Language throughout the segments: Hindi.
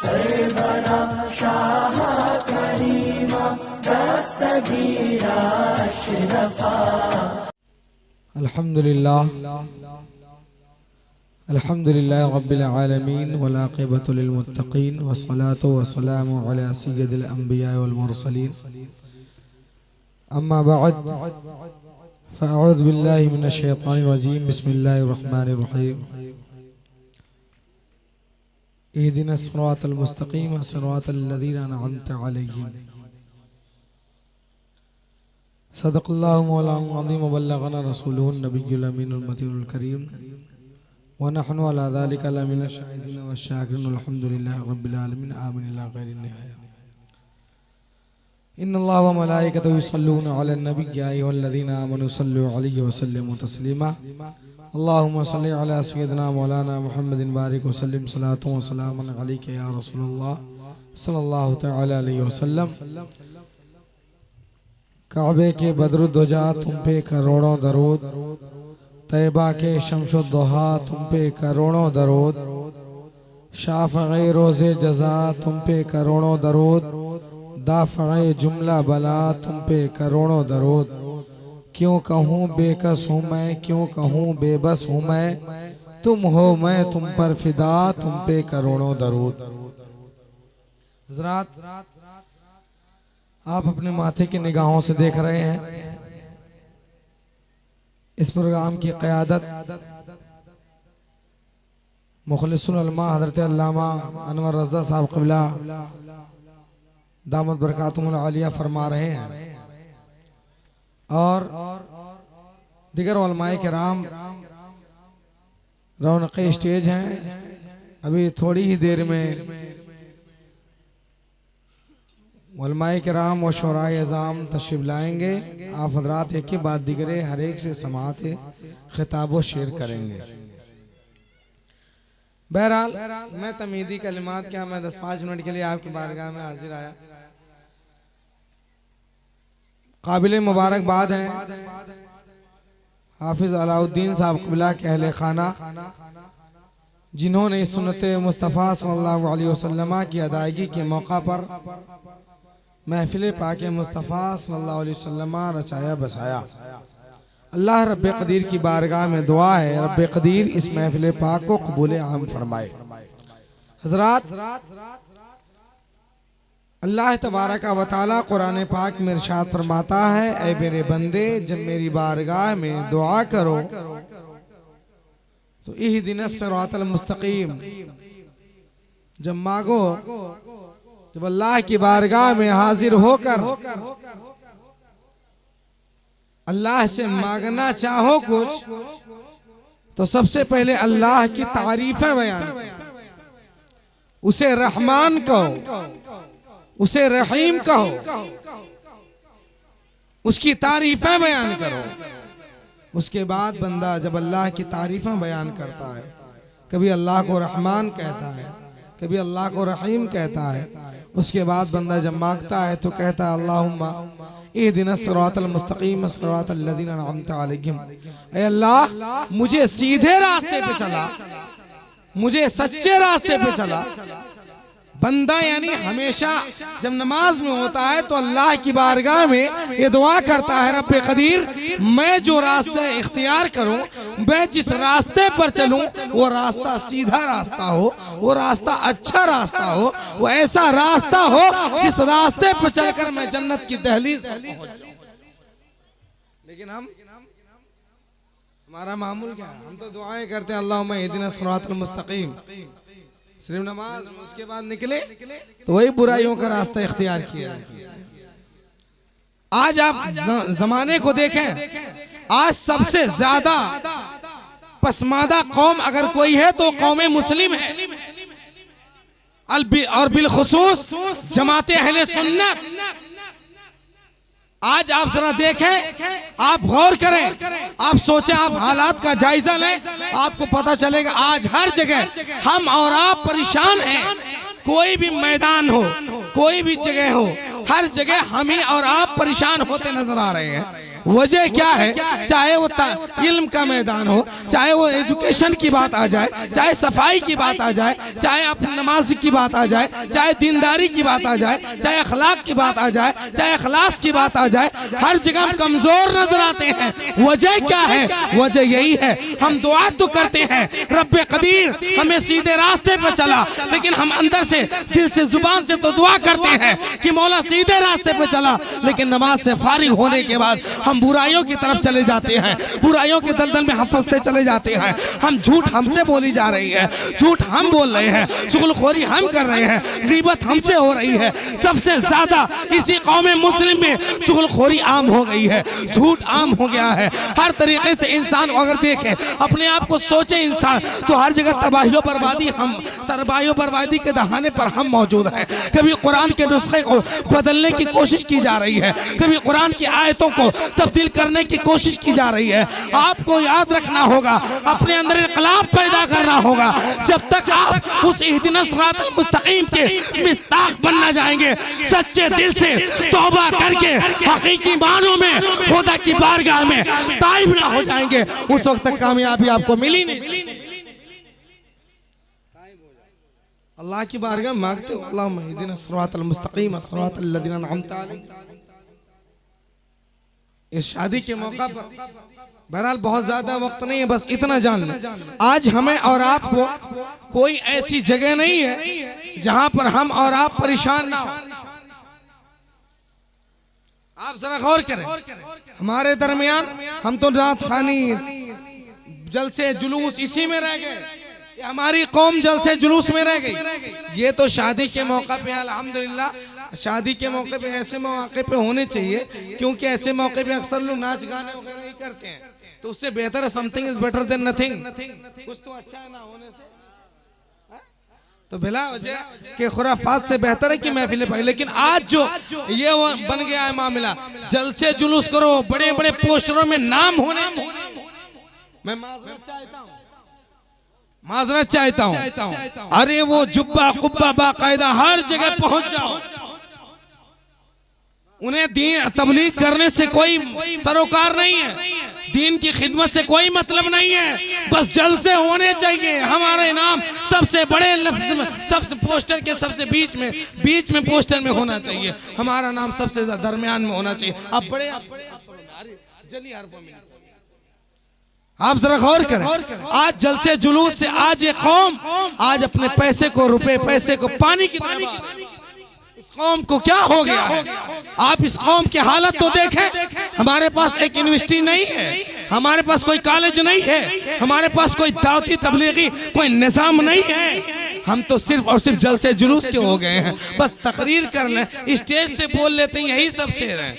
सरवरा शाह करीमा दस्तगीरा अशरफा। अल्हम्दुलिल्लाह अल्हम्दुलिल्लाह रब्बिल आलमीन वल आक़िबतु लिल मुत्तक़ीन वस्सलातु वस्सलामु अला सय्यिदिल अंबिया वल मुरसलीन अम्मा बअद फ़अऊज़ु बिल्लाहि मिनश शैतानिर रजीम बिस्मिल्लाहिर रहमानिर रहीम। इहदिनस सिरातल मुस्तक़ीम सिरातल लज़ीना अनअमता अलैहिम। सदक़ल्लाहु मौलाना अज़ीम व बल्लगना रसूलुहुन नबियुल अमीनुल मतीनुल करीम व नहनु अला ज़ालिका लमिनश शाहिदीन व शाकिरीन अल्हम्दुलिल्लाहि रब्बिल आलमीन आमीन इला ग़ैरि निहाया। इन्नल्लाह व मलाइकतहु युसल्लूना अलन नबी या अय्युहल्लज़ीना आमनू सल्लु अलैहि व सल्लिमू तस्लीमा। अल्लाहुम्मा सल्लि अला सय्यिदिना मौलाना मुहम्मदिन बारिक व सल्लिम सलातु व सलामन अलैका या रसूलल्लाह सल्लल्लाहु तआला अलैहि वसल्लम। काबे के बद्रुद्दुजा तुम पे करोड़ों दरूद, तैबा के शम्सुद्दुहा तुम पे करोड़ों दरूद, शाफ़ए रोज़े जज़ा तुम पे करोड़ों दरूद, दाफ़ए जुमला बला तुम पे करोड़ों दरूद। क्यों कहूँ बेकस हूँ मैं, क्यों कहूँ बेबस हूँ मैं, तुम हो मैं तुम पर फिदा तुम पे करोड़ों दरूद। हज़रात, आप अपने माथे की निगाहों से देख रहे हैं इस प्रोग्राम की क़यादत मुखलिसुल उलमा हज़रत अल्लामा अनवर रज़ा साहब क़िबला दामत बरकातुहुल आलिया फरमा रहे हैं और दिगर उलमाए किराम रौनक़े स्टेज हैं। अभी थोड़ी ही देर में उलमाए किराम व शुराए अज़ाम तशरीफ़ लाएंगे। आप हज़रात एक के बाद दिगरे हर एक से समाअत खिताब व शेर करेंगे। बहरहाल मैं तमीदी कलिमात क्या मैं 10-5 मिनट के लिए आपकी बारगाह में हाजिर आया। काबिल मुबारकबाद हैं हाफिज अलाउद्दीन साहब क़िबला के अहले खाना, जिन्होंने इस सुन्नत मुस्तफ़ा सल्लल्लाहु अलैहि वसल्लम की अदायगी के मौका पर महफिल पाक मुस्तफ़ा सल्लल्लाहु अलैहि वसल्लम रचाया बसाया। अल्लाह रब्ब क़दीर की बारगाह में दुआ है रब्ब क़दीर इस महफिल पाक को कबूल आम फरमाए। हज़रात, अल्लाह तबारक व तआला कुरान पाक में इरशाद फरमाता है, ऐ मेरे बंदे जब मेरी बारगाह में दुआ करो तो इहदिनस सिरातल मुस्तक़ीम, जब मांगो, जब अल्लाह की बारगाह में हाजिर होकर अल्लाह से मांगना चाहो कुछ तो सबसे पहले अल्लाह की तारीफें बयान करो, उसे रहमान कहो, उसे रहीम कहो, उसकी तारीफें बयान करो। उसके बाद बंदा जब अल्लाह की तारीफें बयान करता है, कभी अल्लाह को रहमान कहता है, कभी अल्लाह को रहीम कहता है, उसके बाद बंदा जब मांगता है तो कहता है अल्लाहुम्मा इहदिनस सिरातल मुस्तक़ीम सिरातल लज़ीना अनअमता अलैहिम। ऐ अल्लाह, मुझे सीधे रास्ते पे चला, मुझे सच्चे रास्ते पे चला। बंदा यानी हमेशा जब नमाज में होता है तो अल्लाह की बारगाह में ये दुआ करता है, रब्बे क़दीर मैं जो रास्ता इख्तियार करूं, मैं जिस रास्ते पर चलूं वो रास्ता सीधा रास्ता हो, वो रास्ता अच्छा रास्ता हो, वो ऐसा रास्ता हो जिस रास्ते पर चलकर मैं जन्नत की दहलीज पर पहुंच जाऊं। लेकिन हमारा मामूल क्या है? हम तो दुआएं करते हैं अल्लाहुम्मा इहदिनस सिरातल मुस्तक़ीम, सिर्फ नमाज में, उसके बाद निकले तो वही बुराइयों का रास्ता इख्तियार किया। आज आप जमाने को देखें, आज सबसे ज्यादा पसमादा कौम अगर कोई है तो कौम मुस्लिम है, और बिलखुसूस जमाते अहले सुन्नत। आज आप जरा देखें, आप गौर करें, आप सोचें, आप हालात का जायजा लें, आपको पता चलेगा आज हर जगह हम और आप परेशान हैं। कोई भी मैदान हो, कोई भी जगह हो, हर जगह हम ही और आप परेशान होते नजर आ रहे हैं। वजह क्या है? चाहे वो इल्म का मैदान हो, चाहे वो एजुकेशन की बात आ जाए, चाहे सफाई की बात आ जाए, चाहे अपनी नमाज की बात आ जाए, चाहे दीनदारी की बात आ जाए, चाहे अखलाक की बात आ जाए, चाहे अखलास की बात आ जाए, हर जगह हम कमजोर नजर आते हैं। वजह क्या है? वजह यही है, हम दुआ तो करते हैं रब्बे कदीर हमें सीधे रास्ते पर चला, लेकिन हम अंदर से, दिल से, जुबान से तो दुआ करते हैं कि मौला सीधे रास्ते पर चला, लेकिन नमाज से फारिग होने के बाद हम बुराइयों की तरफ चले जाते हैं, बुराइयों के दलदल में हम फंसते चले जाते हैं। हम झूठ हमसे बोली जा रही है, झूठ हम बोल रहे हैं, चुगलखोरी हम कर रहे हैं, गीबत हमसे हो रही है। सबसे ज्यादा इसी कौम मुस्लिम में चुगलखोरी आम हो गई है, झूठ आम हो गया है। हर तरीके से इंसान अगर देखे, अपने आप को सोचे इंसान, तो हर जगह तबाहियों बर्बादी के दहाने पर हम मौजूद हैं। कभी कुरान के नुस्खे को बदलने की कोशिश की जा रही है, कभी कुरान की आयतों को तब्दील करने की कोशिश की जा रही है। आपको याद रखना होगा, अपने अंदर इनकलाब पैदा करना होगा। जब तक आप उस इहदिना सिरातल मुस्तकीम के मिस्ताक बनना जाएंगे, सच्चे दिल से तौबा करके हकीकी मानों में खुदा की बारगाह में ताइब ना हो जाएंगे, उस वक्त तक कामयाबी आपको मिली नहीं। अल्लाह की बारगाह मांगते हो, अल्लाहुम्मा इहदिना सिरातल मुस्तकीम सिरातल लज़ीना अनअमता अलैहिम। इस शादी के मौका पर बहरहाल बहुत ज्यादा वक्त नहीं है, बस इतना जान लें, आज हमें और आपको कोई ऐसी जगह नहीं है जहां पर हम और आप परेशान ना हो। आप जरा गौर करें, हमारे दरमियान हम तो रात खानी, जलसे जुलूस इसी में रह गए, हमारी कौम जलसे जुलूस में रह गई। ये तो शादी के मौका पे अल्हम्दुलिल्लाह, शादी के मौके पे ऐसे मौके पे होने चाहिए, क्योंकि ऐसे मौके पे अक्सर लोग नाच गाने वगैरह ही करते हैं, तो उससे बेहतर है something is better than nothing. कुछ तो अच्छा है ना होने से, तो बिला वजह के खुराफात से बेहतर है कि महफिल भाई। लेकिन आज जो ये बन गया है मामला, जलसे जुलूस करो, बड़े बड़े पोस्टरों में नाम होने, मैं माजरत चाहता हूँ। अरे वो जुब्बा कुब्बा बाकायदा हर जगह पहुंच जाओ, उन्हें दीन तबलीग करने से कोई सरोकार नहीं है, दीन की खिदमत से कोई मतलब नहीं है, बस जलसे होने चाहिए। हमारे नाम सबसे बड़े लफ्ज में, सबसे पोस्टर के सबसे बीच में पोस्टर में होना चाहिए, हमारा नाम सबसे दरमियान में होना चाहिए। अब बड़े जली हरफों में आप जरा गौर करें, आज जलसे जुलूस से आज ये कौम आज अपने पैसे को, रुपए पैसे को पानी की तरह, इस कौम को क्या हो गया है? आप इस कौम की हालत तो देखें, हमारे पास एक यूनिवर्सिटी नहीं है, हमारे पास कोई कॉलेज नहीं है, हमारे पास कोई दावती तबलीगी कोई निजाम नहीं है। हम तो सिर्फ और सिर्फ जलसे जुलूस के हो गए हैं, बस तकरीर कर लें, स्टेज से बोल लेते हैं, यही सब शेर है,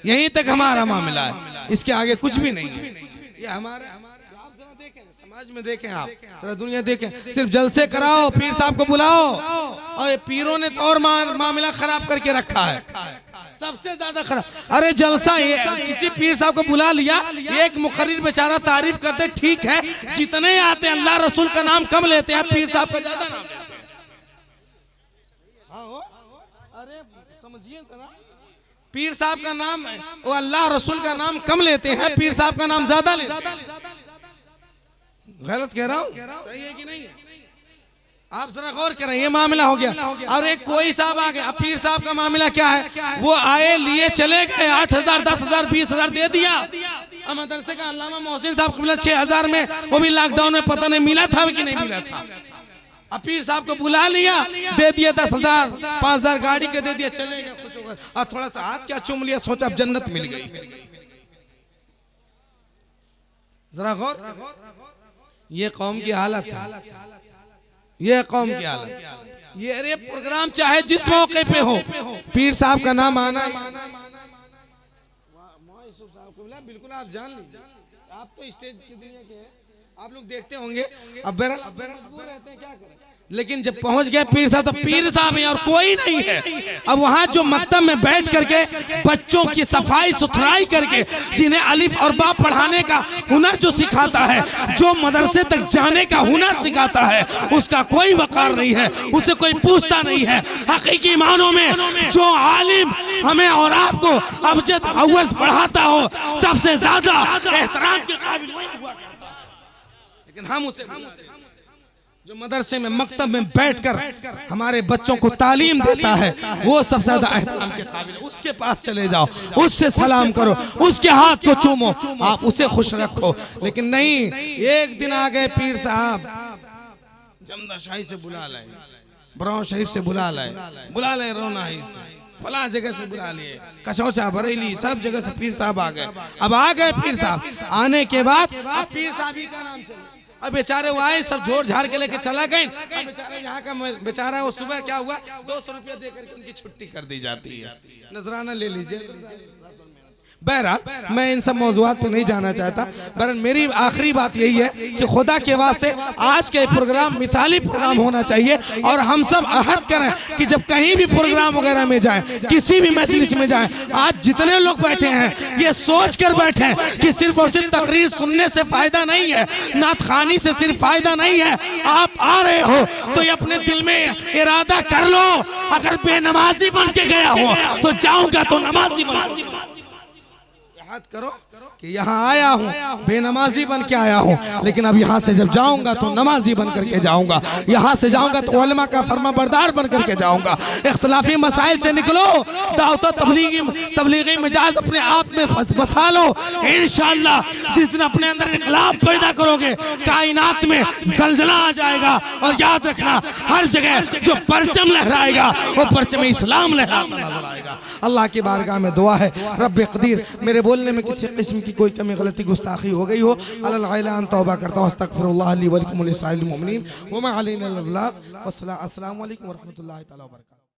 यहीं तक हमारा मामला है, इसके आगे कुछ भी नहीं है। ये हमारे आप जरा देखें, समाज में देखें, आप जरा दुनिया देखें, सिर्फ जलसे कराओ, पीर साहब को बुलाओ, और पीरों ने तो और मामला खराब करके रखा है, सबसे ज्यादा खराब। अरे जलसा ये किसी पीर साहब को बुला लिया, एक मुकर्रिर बेचारा तारीफ करते, ठीक है, जितने आते हैं अल्लाह रसूल का नाम कम लेते हैं, पीर साहब का ज्यादा नाम लेते हैं। अरे समझिए ना, पीर साहब का नाम वो अल्लाह रसूल का नाम कम लेते हैं, पीर साहब का नाम ज्यादा लेते हैं। गलत कह रहा हूँ? सही है कि नहीं है? आप जरा गौर करें, ये मामला हो गया। और एक कोई साहब आ गया, पीर साहब का मामला क्या है, वो आए लिए चले गए, 8,000 10,000 20,000 दे दिया। मदरसे का अल्लामा मोहसिन साहब को 6,000 में, वो भी लॉकडाउन में पता नहीं मिला था कि नहीं मिला था। अब पीर साहब को बुला लिया, दे दिया 10,000 5,000 गाड़ी के दे दिया, चले गए खुश होकर, और थोड़ा सा हाथ क्या चूम लिया, सोचा अब जन्नत मिल गई है। जरा गौर, ये कौम की हालत है, ये कौम की हालत। ये अरे प्रोग्राम चाहे जिस मौके पे हो, पीर साहब का नाम आना, बिल्कुल आप जान लीजिए, आप तो स्टेज की दुनिया के हैं, आप लोग देखते होंगे, अब मजबूर रहते हैं, क्या करें। लेकिन जब पहुंच गए पीर साहब, तो पीर साहब है और कोई नहीं है। अब वहां जो मकतब में बैठ करके बच्चों की सफाई सुथराई करके, जिन्हें अलिफ और बा पढ़ाने का हुनर जो सिखाता है, जो मदरसे तक जाने का हुनर सिखाता है, उसका कोई वकार नहीं है, उसे कोई पूछता नहीं है। हकीकी मानों में जो आलिम हमें और आपको अबजद अव्वस बढ़ाता हो, सबसे ज्यादा एहतराम के काबिल वही हुआ करता है। लेकिन हम उसे जो मदरसे में मकतब में बैठकर हमारे बच्चों को तालीम देता है वो सबसे ज्यादा एहतराम के काबिल है। उसके पास चले जाओ, उससे सलाम करो, उसके हाथ को चूमो, आप उसे खुश रखो। लेकिन नहीं, एक दिन आ गए पीर साहब, जमदा शाही से बुला लाए, बरौन शरीफ से बुला लाए रोनाही से, फला जगह से बुला लिए, कशौचा बरेली सब जगह से पीर साहब आ गए। अब आ गए पीर साहब, आने के बाद अब पीर साहब ही का नाम चले। अब बेचारे वो आए, सब झोर झाड़ के लेके चला गए। अब बेचारे यहाँ का बेचारा वो सुबह क्या हुआ, 200 रुपया देकर के उनकी छुट्टी कर दी जाती है, नजराना ले लीजिए। बहरहाल मैं इन सब मौज़ूआत पे नहीं जाना चाहता। बहरहाल मेरी आखिरी बात यही है कि खुदा के वास्ते आज के प्रोग्राम मिसाली प्रोग्राम होना चाहिए और हम सब अहद करें कि जब कहीं भी प्रोग्राम वगैरह में जाएं, किसी भी मजलिस में जाएं, आज जितने लोग बैठे हैं ये सोच कर बैठे कि सिर्फ और सिर्फ तकरीर सुनने से फायदा नहीं है, नात खानी से सिर्फ फायदा नहीं है। आप आ रहे हो तो ये अपने दिल में इरादा कर लो, अगर बेनमाजी बन के गया हो तो जाऊंगा तो नमाजी बन करो कि यहाँ आया हूँ बेनमाजी बन के आया हूँ, लेकिन अब यहाँ से जब जाऊंगा तो नमाजी बन करके जाऊंगा, यहाँ से जाऊंगा तो उलमा का फरमा बरदार बन करके जाऊंगा। इख्तिलाफी मसाइल से निकलो, दावत तबलीगी मिजाज अपने आप में बसा लो। इंशाअल्लाह जिस दिन अपने अंदर इनकलाब पैदा करोगे कायनात में जलजला आ जाएगा। और याद रखना हर जगह जो परचम लहराएगा वो परचम इस्लाम लहराता नजर आएगा। अल्लाह की बारगाह में दुआ है, रब्बे कदीर मेरे बोलने में किसी किस्म की कोई कमी गलती गुस्ताखी हो गई हो, अल्लाह तौबा करता हूँ, अस्तगफिरुल्लाह ली व लकुम व लिसाइरिल मुमिनीन व मा अलैना इल्ला अल बलाग। अस्सलामु अलैकुम व रहमतुल्लाहि तआला व बरकातहू।